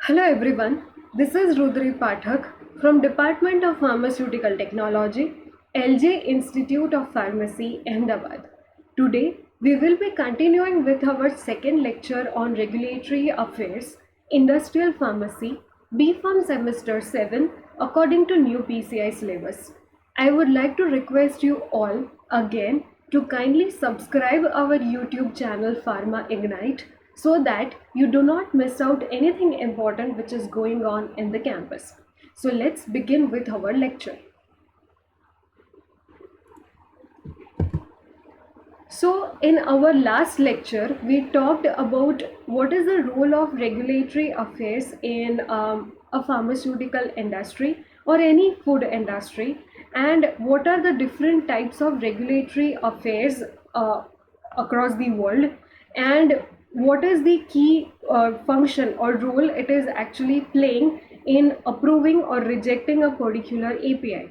Hello everyone, this is Rudri Pathak from Department of Pharmaceutical Technology, LJ Institute of Pharmacy, Ahmedabad. Today, we will be continuing with our second lecture on Regulatory Affairs, Industrial Pharmacy, B.Pharm Semester 7 according to new PCI syllabus. I would like to request you all again to kindly subscribe our YouTube channel Pharma Ignite so that you do not miss out anything important which is going on in the campus. So let's begin with our lecture. So in our last lecture, we talked about what is the role of regulatory affairs in a pharmaceutical industry or any food industry, and what are the different types of regulatory affairs across the world, and what is the key function or role it is actually playing in approving or rejecting a particular API.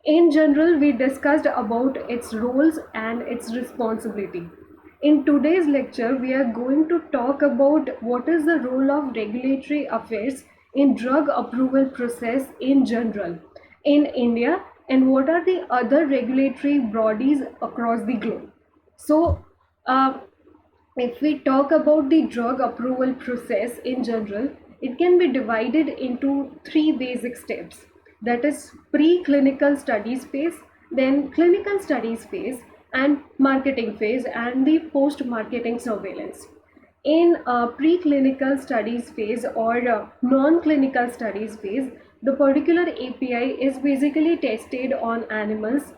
In general, we discussed about its roles and its responsibility. In today's lecture, we are going to talk about what is the role of regulatory affairs in drug approval process in general in India, and what are the other regulatory bodies across the globe. So, uh, if we talk about the drug approval process in general, it can be divided into three basic steps. That is preclinical studies phase, then clinical studies phase, and marketing phase, and the post-marketing surveillance. In preclinical studies phase or non-clinical studies phase, the particular API is basically tested on animals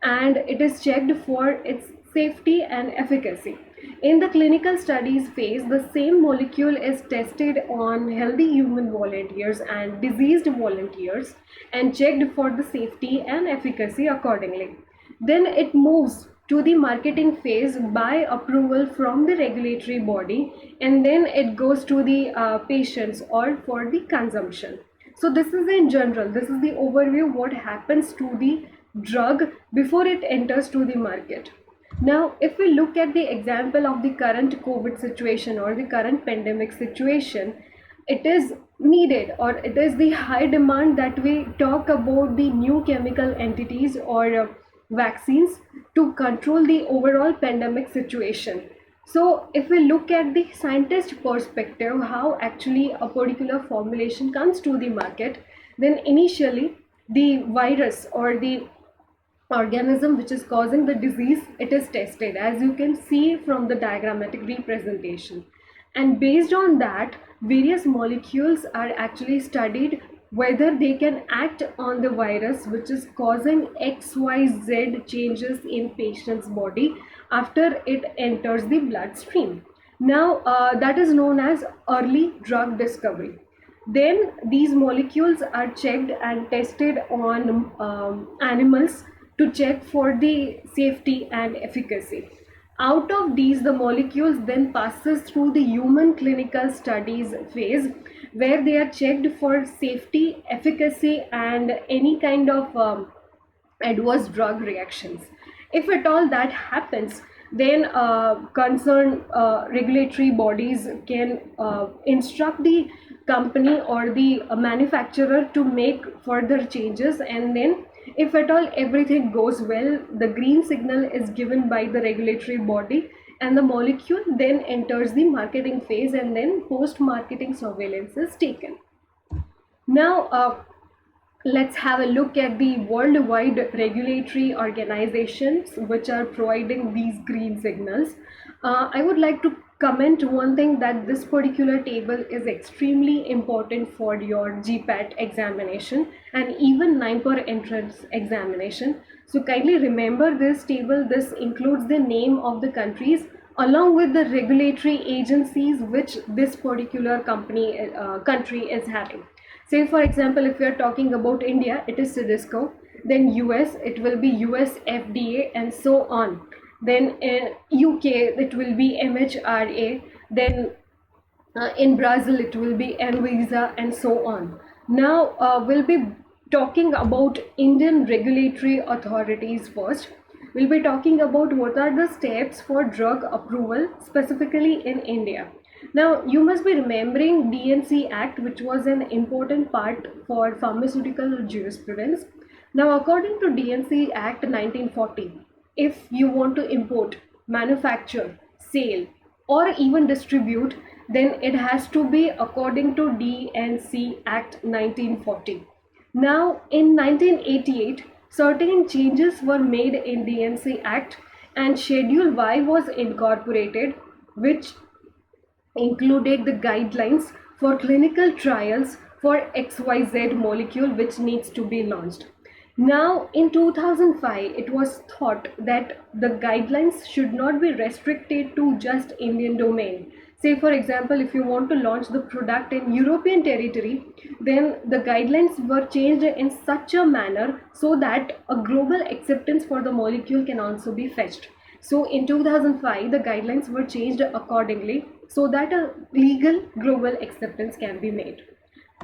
and it is checked for its safety and efficacy. In the clinical studies phase, the same molecule is tested on healthy human volunteers and diseased volunteers and checked for the safety and efficacy accordingly. Then it moves to the marketing phase by approval from the regulatory body, and then it goes to the patients or for the consumption. So this is in general, this is the overview what happens to the drug before it enters to the market. Now, if we look at the example of the current COVID situation or the current pandemic situation, it is needed or it is the high demand that we talk about the new chemical entities or vaccines to control the overall pandemic situation. So if we look at the scientist perspective, how actually a particular formulation comes to the market, then initially the virus or the organism which is causing the disease, it is tested, as you can see from the diagrammatic representation, and based on that various molecules are actually studied whether they can act on the virus which is causing XYZ changes in patient's body after it enters the bloodstream. Now that is known as early drug discovery. Then these molecules are checked and tested on animals to check for the safety and efficacy. Out of these, the molecules then passes through the human clinical studies phase where they are checked for safety, efficacy, and any kind of adverse drug reactions. If at all that happens, then concerned regulatory bodies can instruct the company or the manufacturer to make further changes, and then if at all everything goes well, the green signal is given by the regulatory body and the molecule then enters the marketing phase, and then post-marketing surveillance is taken. Now, let's have a look at the worldwide regulatory organizations which are providing these green signals. I would like to comment one thing, that this particular table is extremely important for your GPAT examination and even NIPER entrance examination. So kindly remember this table. This includes the name of the countries along with the regulatory agencies which this particular country is having. Say for example, if we are talking about India, it is CDSCO, then US, it will be US FDA and so on. Then in UK, it will be MHRA, then in Brazil, it will be Anvisa and so on. Now, we'll be talking about Indian regulatory authorities first. We'll be talking about what are the steps for drug approval specifically in India. Now, you must be remembering DNC Act, which was an important part for pharmaceutical jurisprudence. Now, according to DNC Act 1940, if you want to import, manufacture, sale, or even distribute, then it has to be according to DNC Act 1940. Now, in 1988, certain changes were made in DNC Act and Schedule Y was incorporated, which included the guidelines for clinical trials for XYZ molecule which needs to be launched. Now, in 2005, it was thought that the guidelines should not be restricted to just Indian domain. Say, for example, if you want to launch the product in European territory, then the guidelines were changed in such a manner so that a global acceptance for the molecule can also be fetched. So in 2005, the guidelines were changed accordingly so that a legal global acceptance can be made.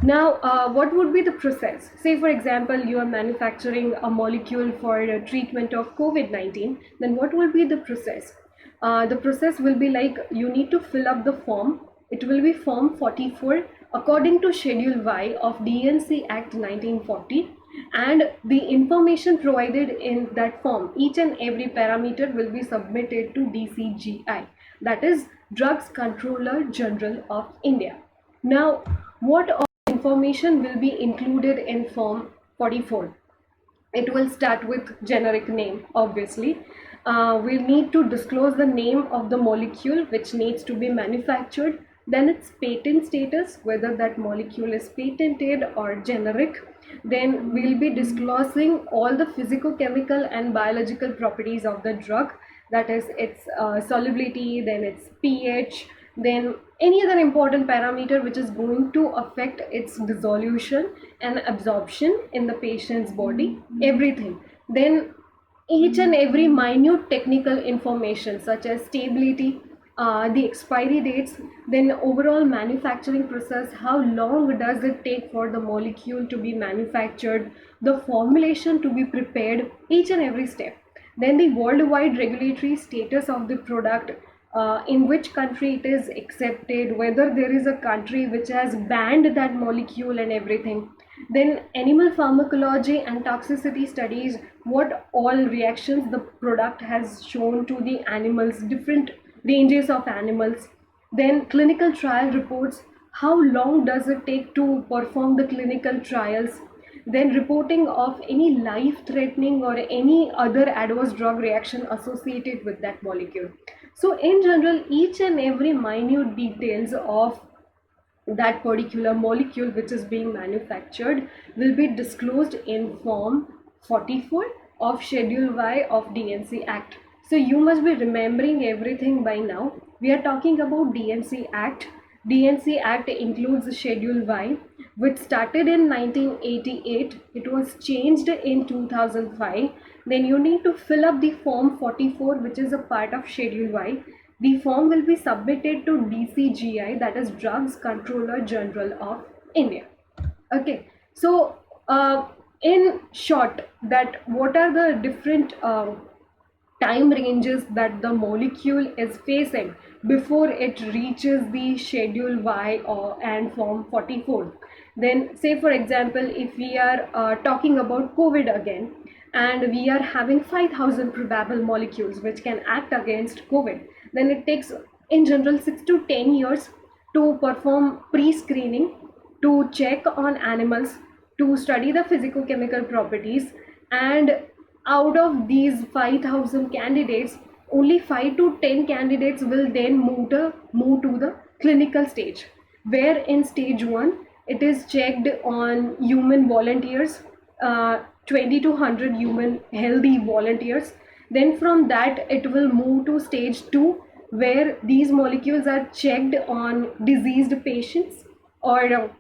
Now, what would be the process? Say, for example, you are manufacturing a molecule for treatment of COVID-19, then what will be the process? The process will be like you need to fill up the form. It will be Form 44 according to Schedule Y of DNC Act 1940, and the information provided in that form, each and every parameter will be submitted to DCGI, that is Drugs Controller General of India. Now, what information will be included in Form 44? It will start with generic name, obviously. We need to disclose the name of the molecule which needs to be manufactured, then its patent status, whether that molecule is patented or generic. Then we'll be disclosing all the physicochemical and biological properties of the drug, that is its solubility, then its pH, then any other important parameter which is going to affect its dissolution and absorption in the patient's body, everything. Then each and every minute technical information such as stability, the expiry dates, then overall manufacturing process, how long does it take for the molecule to be manufactured, the formulation to be prepared, each and every step. Then the worldwide regulatory status of the product, in which country it is accepted, whether there is a country which has banned that molecule and everything. Then animal pharmacology and toxicity studies, what all reactions the product has shown to the animals, different ranges of animals. Then clinical trial reports, how long does it take to perform the clinical trials. Then reporting of any life threatening or any other adverse drug reaction associated with that molecule. So in general, each and every minute details of that particular molecule which is being manufactured will be disclosed in Form 44 of Schedule Y of DNC Act. So you must be remembering everything by now. We are talking about DNC Act. DNC Act includes Schedule Y, which started in 1988. It was changed in 2005. Then you need to fill up the Form 44, which is a part of Schedule Y. The form will be submitted to DCGI, that is Drugs Controller General of India. Okay, so in short, that what are the different time ranges that the molecule is facing before it reaches the Schedule Y and Form 44. Then say, for example, if we are talking about COVID again, and we are having 5,000 probable molecules which can act against COVID, then it takes in general 6 to 10 years to perform pre-screening, to check on animals, to study the physicochemical properties, and out of these 5,000 candidates, only 5 to 10 candidates will then move to the clinical stage, where in stage 1 it is checked on human volunteers, 20 to 100 human healthy volunteers. Then from that it will move to stage 2, where these molecules are checked on diseased patients or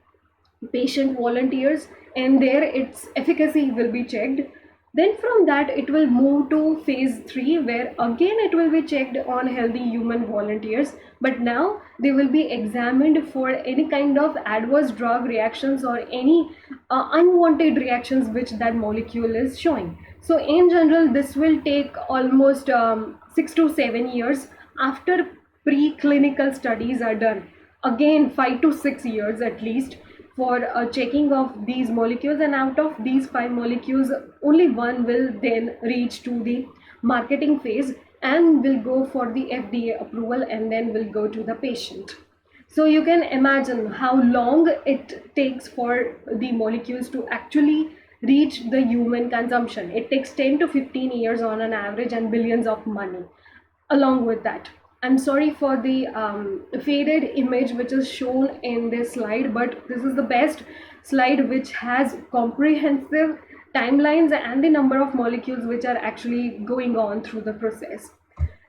patient volunteers, and there its efficacy will be checked. Then from that it will move to phase 3, where again it will be checked on healthy human volunteers, but now they will be examined for any kind of adverse drug reactions or any unwanted reactions which that molecule is showing. So in general, this will take almost 6 to 7 years. After preclinical studies are done, again 5 to 6 years at least, for checking of these molecules, and out of these 5 molecules only one will then reach to the marketing phase and will go for the FDA approval, and then will go to the patient. So you can imagine how long it takes for the molecules to actually reach the human consumption. It takes 10 to 15 years on an average, and billions of money along with that. I'm sorry for the faded image which is shown in this slide, but this is the best slide which has comprehensive timelines and the number of molecules which are actually going on through the process.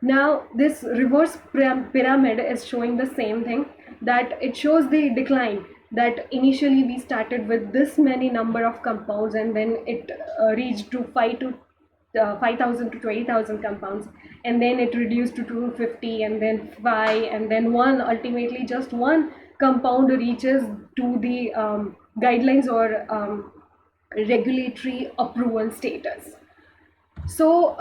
Now, this reverse pyramid is showing the same thing, that it shows the decline, that initially we started with this many number of compounds, and then it reached to 5,000 to 20,000 compounds, and then it reduced to 250, and then 5, and then 1. Ultimately, just one compound reaches to the guidelines or regulatory approval status. So,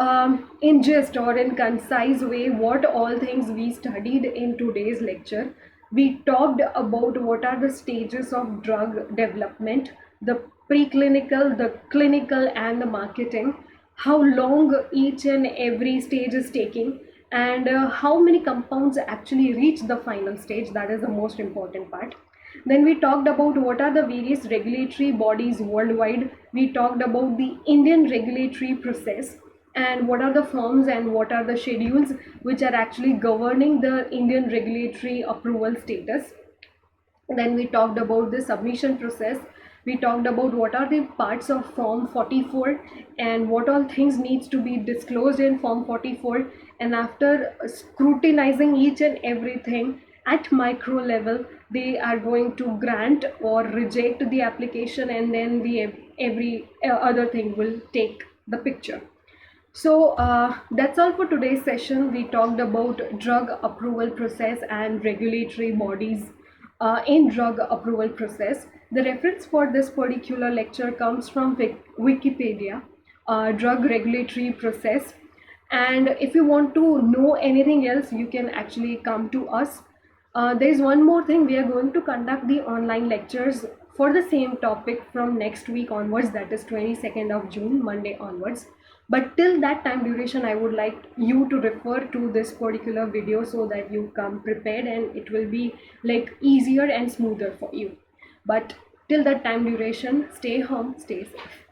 in gist or in concise way, what all things we studied in today's lecture, we talked about what are the stages of drug development, the preclinical, the clinical, and the marketing, how long each and every stage is taking, and how many compounds actually reach the final stage. That is the most important part. Then we talked about what are the various regulatory bodies worldwide. We talked about the Indian regulatory process, and what are the forms and what are the schedules which are actually governing the Indian regulatory approval status. Then we talked about the submission process. We talked about what are the parts of form 44 and what all things needs to be disclosed in form 44, and after scrutinizing each and everything at micro level, they are going to grant or reject the application, and then the every other thing will take the picture. So that's all for today's session. We talked about drug approval process and regulatory bodies in drug approval process. The reference for this particular lecture comes from Wikipedia, drug regulatory process. And if you want to know anything else, you can actually come to us. There is one more thing. We are going to conduct the online lectures for the same topic from next week onwards, that is 22nd of June, Monday onwards. But till that time duration, I would like you to refer to this particular video so that you come prepared, and it will be like easier and smoother for you. But till that time duration, stay home, stay safe.